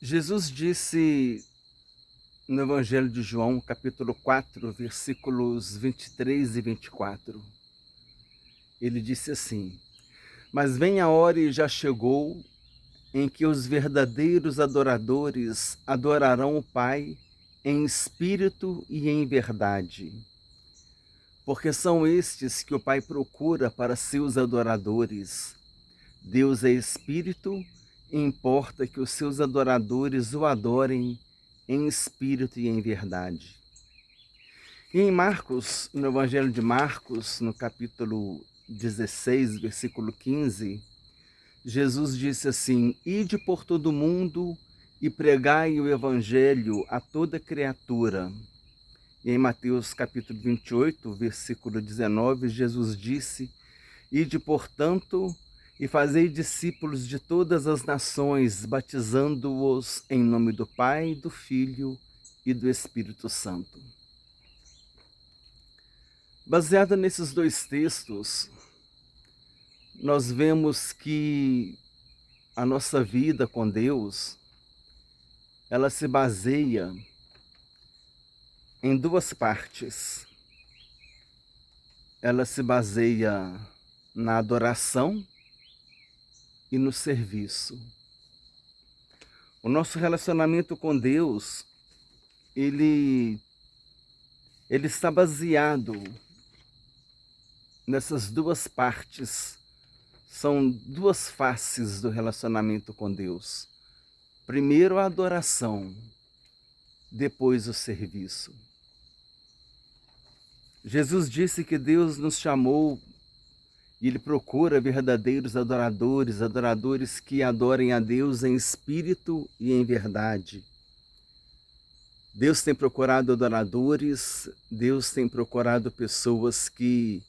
Jesus disse no Evangelho de João, capítulo 4, versículos 23 e 24. Ele disse assim: Mas vem a hora e já chegou em que os verdadeiros adoradores adorarão o Pai em espírito e em verdade. Porque são estes que o Pai procura para seus adoradores. Deus é espírito e importa que os seus adoradores o adorem em espírito e em verdade. E em Marcos, no Evangelho de Marcos, no capítulo 16, versículo 15, Jesus disse assim: Ide por todo o mundo e pregai o Evangelho a toda criatura. E em Mateus capítulo 28, versículo 19, Jesus disse: Ide, portanto, e fazei discípulos de todas as nações, batizando-os em nome do Pai, do Filho e do Espírito Santo. Baseado nesses dois textos, nós vemos que a nossa vida com Deus, ela se baseia em duas partes. Ela se baseia na adoração e no serviço. O nosso relacionamento com Deus, ele está baseado nessas duas partes. São duas faces do relacionamento com Deus. Primeiro a adoração, depois o serviço. Jesus disse que Deus nos chamou e Ele procura verdadeiros adoradores, adoradores que adorem a Deus em espírito e em verdade. Deus tem procurado adoradores, Deus tem procurado pessoas que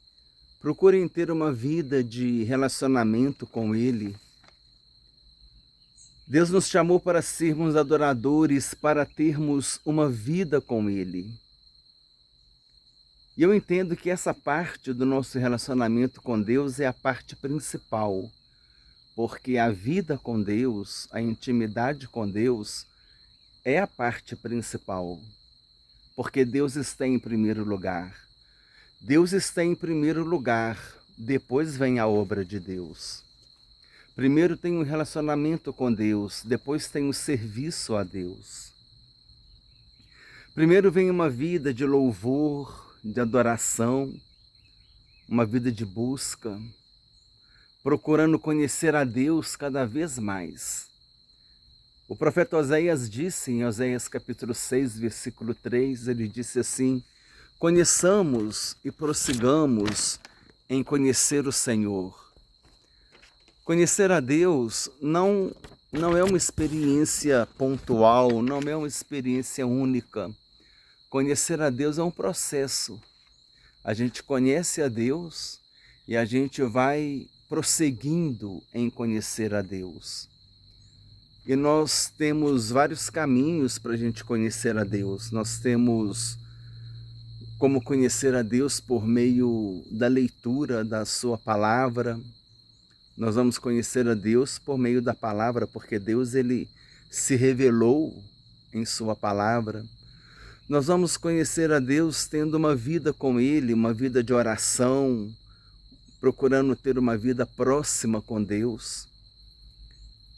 procurem ter uma vida de relacionamento com Ele. Deus nos chamou para sermos adoradores, para termos uma vida com Ele. E eu entendo que essa parte do nosso relacionamento com Deus é a parte principal, porque a vida com Deus, a intimidade com Deus, é a parte principal, porque Deus está em primeiro lugar. Deus está em primeiro lugar, depois vem a obra de Deus. Primeiro tem um relacionamento com Deus, depois tem o serviço a Deus. Primeiro vem uma vida de louvor, de adoração, uma vida de busca, procurando conhecer a Deus cada vez mais. O profeta Oséias disse em Oséias capítulo 6, versículo 3, ele disse assim: Conheçamos e prossigamos em conhecer o Senhor. Conhecer a Deus não é uma experiência pontual, não é uma experiência única. Conhecer a Deus é um processo. A gente conhece a Deus e a gente vai prosseguindo em conhecer a Deus. E nós temos vários caminhos para a gente conhecer a Deus. Nós temos como conhecer a Deus por meio da leitura da sua palavra. Nós vamos conhecer a Deus por meio da palavra, porque Deus ele se revelou em sua palavra. Nós vamos conhecer a Deus tendo uma vida com Ele, uma vida de oração, procurando ter uma vida próxima com Deus,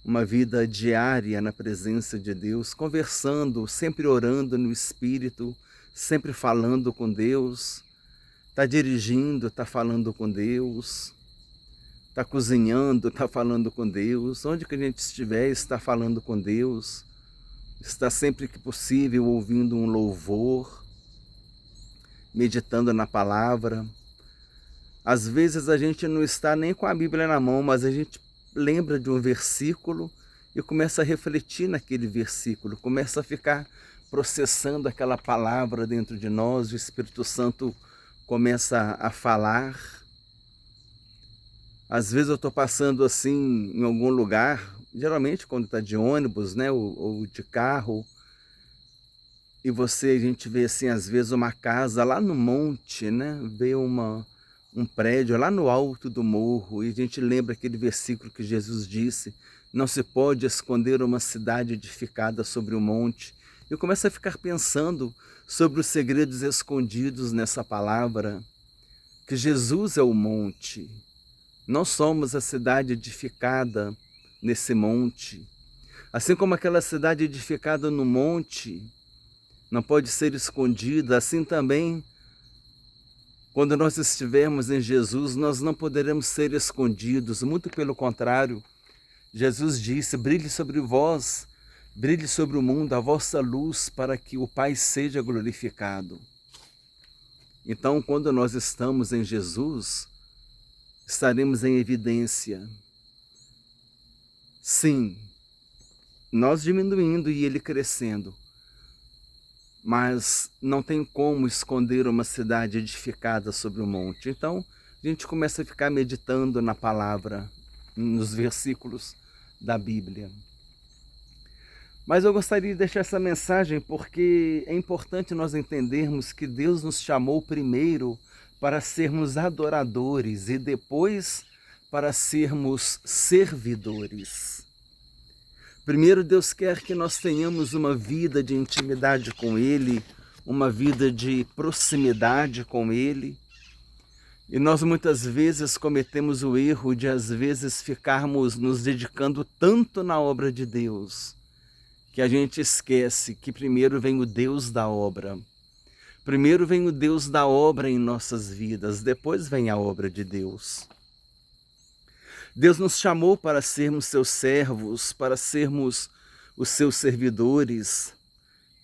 uma vida diária na presença de Deus, conversando, sempre orando no Espírito, sempre falando com Deus, está dirigindo, está falando com Deus, está cozinhando, está falando com Deus, onde que a gente estiver, está falando com Deus, está sempre que possível ouvindo um louvor, meditando na palavra. Às vezes a gente não está nem com a Bíblia na mão, mas a gente lembra de um versículo e começa a refletir naquele versículo, começa a ficar processando aquela palavra dentro de nós, o Espírito Santo começa a falar. Às vezes eu estou passando assim em algum lugar, geralmente quando está de ônibus, né, ou de carro, e a gente vê assim, às vezes uma casa lá no monte, né, vê um prédio lá no alto do morro, e a gente lembra aquele versículo que Jesus disse, Não se pode esconder uma cidade edificada sobre um monte. Eu começo a ficar pensando sobre os segredos escondidos nessa palavra, que Jesus é o monte. Nós somos a cidade edificada nesse monte. Assim como aquela cidade edificada no monte não pode ser escondida, assim também, quando nós estivermos em Jesus, nós não poderemos ser escondidos. Muito pelo contrário, Jesus disse: brilhe sobre vós, brilhe sobre o mundo a vossa luz, para que o Pai seja glorificado. Então, quando nós estamos em Jesus, estaremos em evidência. Sim, nós diminuindo e Ele crescendo, mas não tem como esconder uma cidade edificada sobre o monte. Então, a gente começa a ficar meditando na palavra, nos versículos da Bíblia. Mas eu gostaria de deixar essa mensagem porque é importante nós entendermos que Deus nos chamou primeiro para sermos adoradores e depois para sermos servidores. Primeiro, Deus quer que nós tenhamos uma vida de intimidade com Ele, uma vida de proximidade com Ele. E nós muitas vezes cometemos o erro de, às vezes, ficarmos nos dedicando tanto na obra de Deus, que a gente esquece que primeiro vem o Deus da obra. Primeiro vem o Deus da obra em nossas vidas, depois vem a obra de Deus. Deus nos chamou para sermos seus servos, para sermos os seus servidores.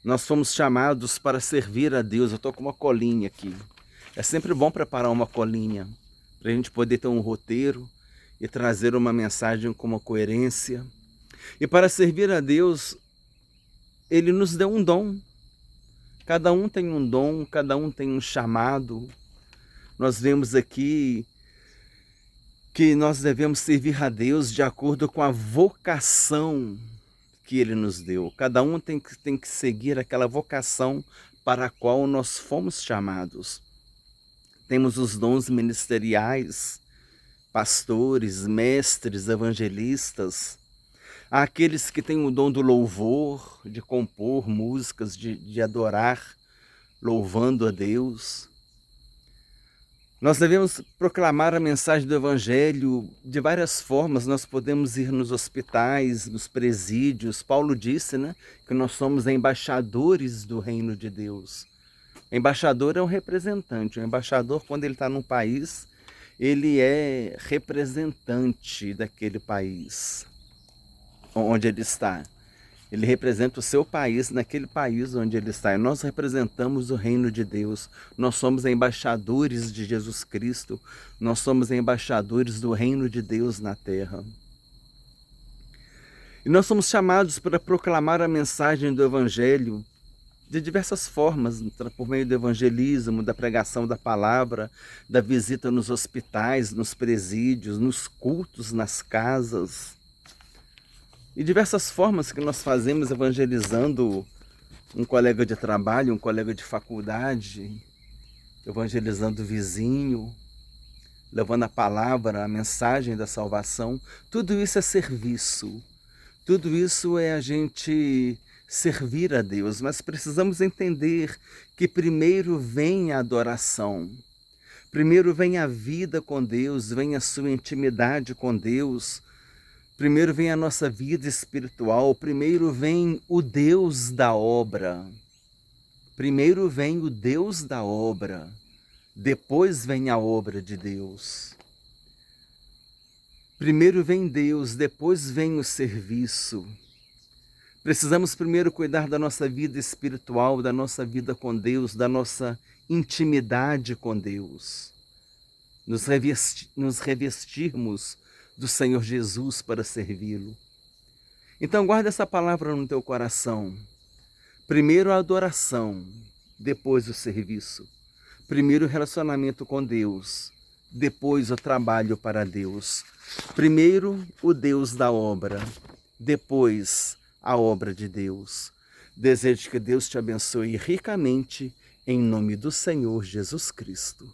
Nós fomos chamados para servir a Deus. Eu estou com uma colinha aqui. É sempre bom preparar uma colinha, para a gente poder ter um roteiro e trazer uma mensagem com uma coerência. E para servir a Deus, Ele nos deu um dom. Cada um tem um dom, cada um tem um chamado. Nós vemos aqui que nós devemos servir a Deus de acordo com a vocação que Ele nos deu. Cada um tem que seguir aquela vocação para a qual nós fomos chamados. Temos os dons ministeriais, pastores, mestres, evangelistas. Há aqueles que têm o dom do louvor, de compor músicas, de adorar, louvando a Deus. Nós devemos proclamar a mensagem do Evangelho de várias formas. Nós podemos ir nos hospitais, nos presídios. Paulo disse, né, que nós somos embaixadores do reino de Deus. Embaixador é um representante. O embaixador, quando ele está num país, ele é representante daquele país onde ele está. Ele representa o seu país naquele país onde ele está. E nós representamos o reino de Deus. Nós somos embaixadores de Jesus Cristo. Nós somos embaixadores do reino de Deus na terra. E nós somos chamados para proclamar a mensagem do Evangelho de diversas formas, por meio do evangelismo, da pregação da palavra, da visita nos hospitais, nos presídios, nos cultos, nas casas. E diversas formas que nós fazemos evangelizando um colega de trabalho, um colega de faculdade, evangelizando o vizinho, levando a palavra, a mensagem da salvação. Tudo isso é serviço. Tudo isso é a gente servir a Deus, mas precisamos entender que primeiro vem a adoração. Primeiro vem a vida com Deus, vem a sua intimidade com Deus. Primeiro vem a nossa vida espiritual, primeiro vem o Deus da obra. Primeiro vem o Deus da obra, depois vem a obra de Deus. Primeiro vem Deus, depois vem o serviço. Precisamos primeiro cuidar da nossa vida espiritual, da nossa vida com Deus, da nossa intimidade com Deus. Nos revestirmos do Senhor Jesus para servi-lo. Então guarda essa palavra no teu coração. Primeiro a adoração, depois o serviço. Primeiro o relacionamento com Deus, depois o trabalho para Deus. Primeiro o Deus da obra, depois a obra de Deus. Desejo que Deus te abençoe ricamente, em nome do Senhor Jesus Cristo.